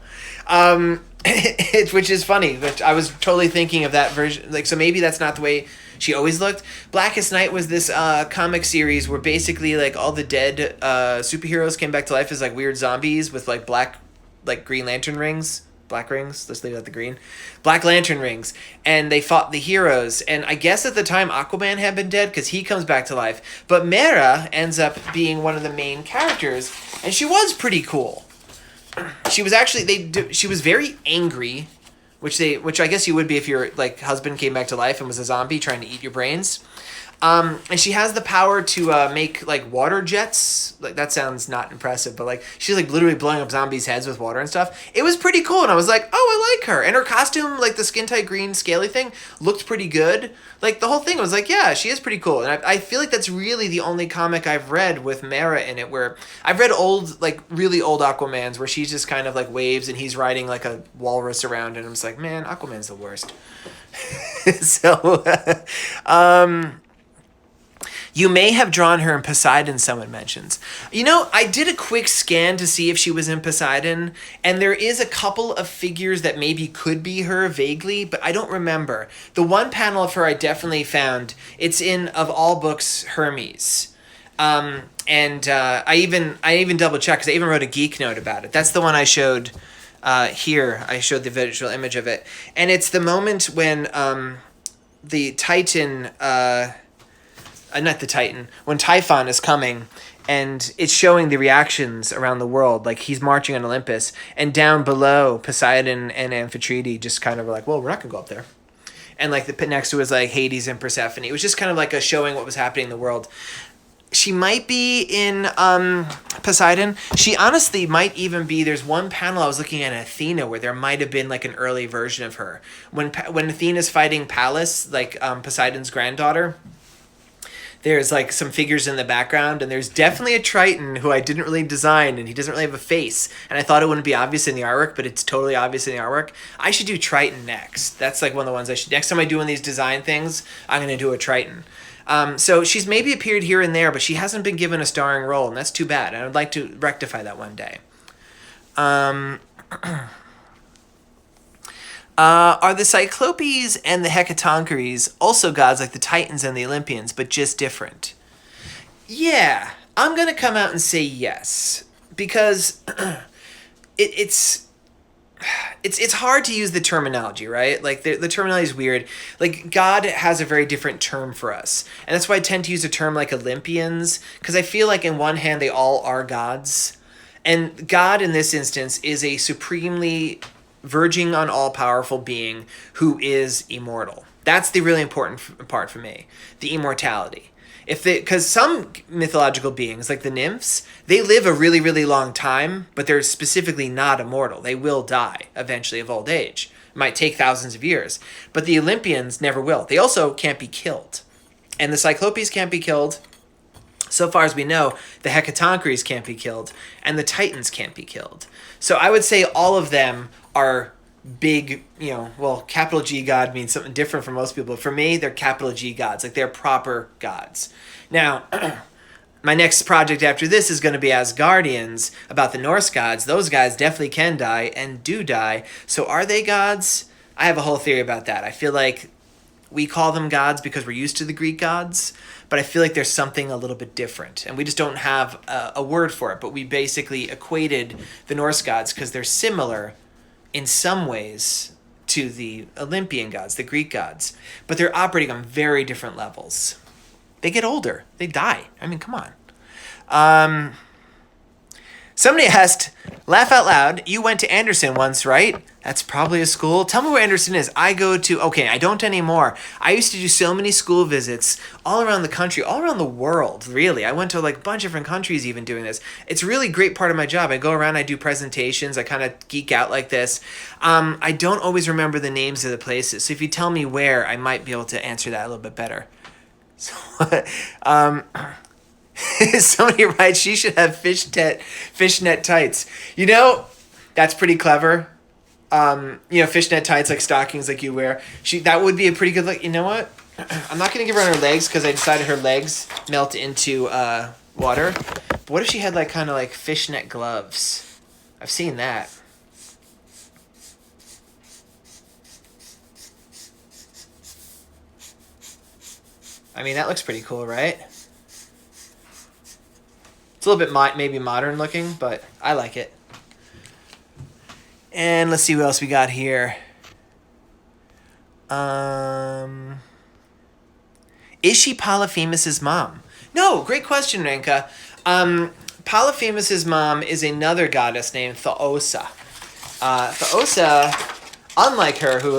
Which is funny, but I was totally thinking of that version. So maybe that's not the way she always looked. Blackest Night was this comic series where basically all the dead superheroes came back to life as weird zombies with black Green Lantern rings. Black rings, let's leave it at the green. Black Lantern rings. And they fought the heroes. And I guess at the time Aquaman had been dead because he comes back to life. But Mera ends up being one of the main characters. And she was pretty cool. She was actually she was very angry, which I guess you would be if your husband came back to life and was a zombie trying to eat your brains. And she has the power to make like water jets. Like that sounds not impressive, but like she's like literally blowing up zombies' heads with water and stuff. It was pretty cool, and I was like, oh, I like her. And her costume, like the skin tight green scaly thing, looked pretty good. Like the whole thing, I was like, yeah, she is pretty cool. And I feel like that's really the only comic I've read with Mera in it, where I've read old, like really old Aquamans, where she's just kind of like waves and he's riding like a walrus around, and I'm just like, man, Aquaman's the worst. So, you may have drawn her in Poseidon, someone mentions. You know, I did a quick scan to see if she was in Poseidon, and there is a couple of figures that maybe could be her vaguely, but I don't remember. The one panel of her I definitely found. It's in, of all books, Hermes. I even double checked because I even wrote a Geek note about it. That's the one I showed here. I showed the visual image of it. And it's the moment when the Titan... not the Titan, when Typhon is coming, and it's showing the reactions around the world, like he's marching on Olympus, and down below, Poseidon and Amphitrite just kind of were like, well, we're not going to go up there. And like the pit next to it was like Hades and Persephone. It was just kind of like a showing what was happening in the world. She might be in Poseidon. She honestly might even be, there's one panel I was looking at Athena where there might have been like an early version of her. When Athena's fighting Pallas, like Poseidon's granddaughter, there's like some figures in the background, and there's definitely a Triton who I didn't really design, and he doesn't really have a face. And I thought it wouldn't be obvious in the artwork, but it's totally obvious in the artwork. I should do Triton next. That's like one of the ones I should. Next time I do one of these design things, I'm going to do a Triton. So she's maybe appeared here and there, but she hasn't been given a starring role, and that's too bad. And I'd like to rectify that one day. Are the Cyclopes and the Hecatoncheires also gods like the Titans and the Olympians, but just different? Yeah, I'm going to come out and say yes, because it's hard to use the terminology, right? Like the terminology is weird. Like God has a very different term for us. And that's why I tend to use a term like Olympians, because I feel like in one hand they all are gods. And God in this instance is a supremely verging on all-powerful being who is immortal. That's the really important part for me, the immortality. Because some mythological beings, like the nymphs, they live a really, really long time, but they're specifically not immortal. They will die eventually of old age. It might take thousands of years. But the Olympians never will. They also can't be killed. And the Cyclopes can't be killed. So far as we know, the Hecatoncheires can't be killed, and the Titans can't be killed. So I would say all of them are big, capital G God means something different for most people. But for me, they're capital G gods. Like, they're proper gods. Now, my next project after this is going to be Asgardians, about the Norse gods. Those guys definitely can die and do die. So are they gods? I have a whole theory about that. I feel like we call them gods because we're used to the Greek gods, but I feel like there's something a little bit different, and we just don't have a word for it. But we basically equated the Norse gods because they're similar in some ways to the Olympian gods, the Greek gods, but they're operating on very different levels. They get older. They die. I mean, come on. Somebody asked, laugh out loud, you went to Anderson once, right? That's probably a school. Tell me where Anderson is. I don't anymore. I used to do so many school visits all around the country, all around the world, really. I went to like a bunch of different countries even doing this. It's a really great part of my job. I go around, I do presentations, I kind of geek out like this. I don't always remember the names of the places. So if you tell me where, I might be able to answer that a little bit better. So, somebody writes, she should have fishnet tights. That's pretty clever. Fishnet tights, like stockings like you wear. That would be a pretty good look. You know what? I'm not going to give her on her legs because I decided her legs melt into water. But what if she had like kind of like fishnet gloves? I've seen that. I mean, that looks pretty cool, right? It's a little bit maybe modern looking, but I like it. And let's see what else we got here. Is she Polyphemus' mom? No, great question, Renka. Polyphemus' mom is another goddess named Thoosa. Thoosa, unlike her, who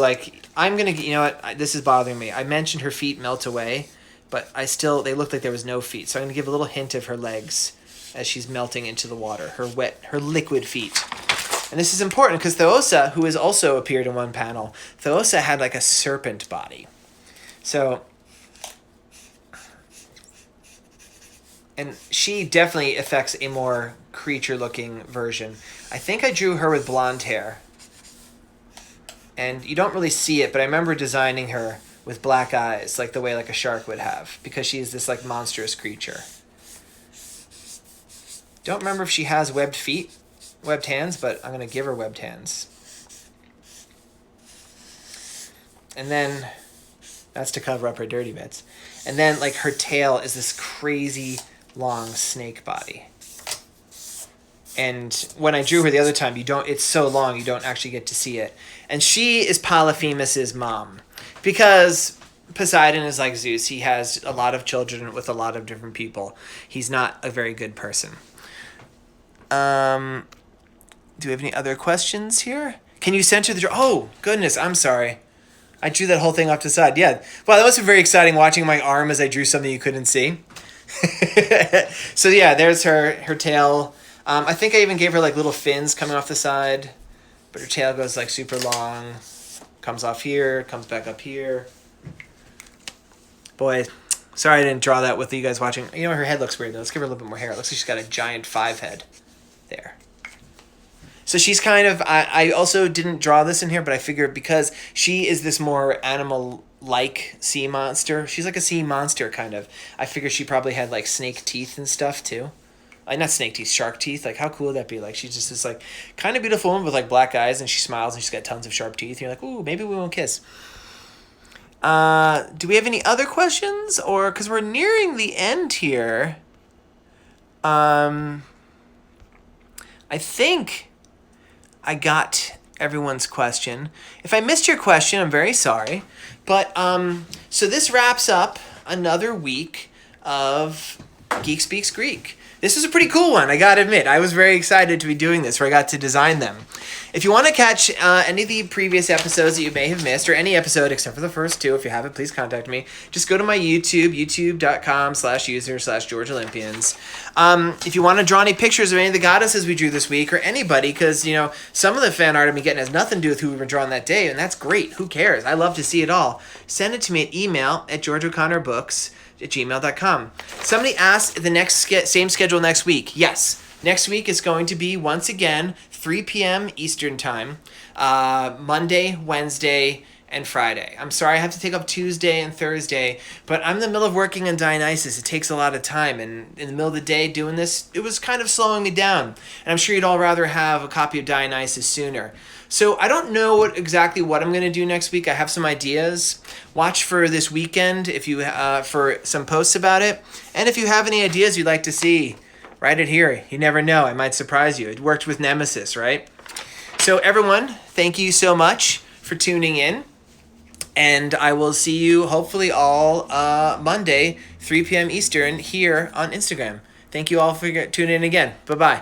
this is bothering me. I mentioned her feet melt away, but they looked like there was no feet. So I'm going to give a little hint of her legs as she's melting into the water, her liquid feet. And this is important because Thoosa, who has also appeared in one panel, Thoosa had like a serpent body. So, and she definitely affects a more creature-looking version. I think I drew her with blonde hair. And you don't really see it, but I remember designing her with black eyes, like the way like a shark would have, because she is this like monstrous creature. Don't remember if she has webbed feet, webbed hands, but I'm going to give her webbed hands. And then that's to cover up her dirty bits. And then like her tail is this crazy long snake body. And when I drew her the other time, it's so long you don't actually get to see it. And she is Polyphemus's mom. Because Poseidon is like Zeus. He has a lot of children with a lot of different people. He's not a very good person. Do we have any other questions here? Can you center the... Oh, goodness, I'm sorry. I drew that whole thing off to the side. Yeah. Wow, that must have been very exciting watching my arm as I drew something you couldn't see. So yeah, there's her tail. I think I even gave her like little fins coming off the side. But her tail goes like super long. Comes off here, comes back up here. Boy, sorry I didn't draw that with you guys watching. You know, her head looks weird though. Let's give her a little bit more hair. It looks like she's got a giant 5 head there. So she's kind of, I also didn't draw this in here, but I figured because she is this more animal-like sea monster, she's like a sea monster kind of. I figured she probably had like snake teeth and stuff too. Like not snake teeth, shark teeth. Like how cool would that be? Like she's just this like kind of beautiful woman with like black eyes and she smiles and she's got tons of sharp teeth. And you're like, ooh, maybe we won't kiss. Do we have any other questions? Or, because we're nearing the end here. I think I got everyone's question. If I missed your question, I'm very sorry. But, so this wraps up another week of Geek Speaks Greek. This was a pretty cool one, I gotta admit. I was very excited to be doing this, where I got to design them. If you want to catch any of the previous episodes that you may have missed, or any episode except for the first 2, if you haven't, please contact me. Just go to my YouTube, youtube.com/user/George Olympians. If you want to draw any pictures of any of the goddesses we drew this week, or anybody, because, you know, some of the fan art I've been getting has nothing to do with who we were drawing that day, and that's great. Who cares? I love to see it all. Send it to me at email@georgeoconnorbooks@gmail.com. Somebody asked the same schedule next week. Yes. Next week is going to be, once again, 3 p.m. Eastern Time, Monday, Wednesday, and Friday. I'm sorry I have to take up Tuesday and Thursday, but I'm in the middle of working on Dionysus. It takes a lot of time, and in the middle of the day doing this, it was kind of slowing me down. And I'm sure you'd all rather have a copy of Dionysus sooner. So I don't know exactly what I'm going to do next week. I have some ideas. Watch for this weekend if you for some posts about it. And if you have any ideas you'd like to see, write it here. You never know. I might surprise you. It worked with Nemesis, right? So everyone, thank you so much for tuning in. And I will see you hopefully all Monday, 3 p.m. Eastern, here on Instagram. Thank you all for tuning in again. Bye-bye.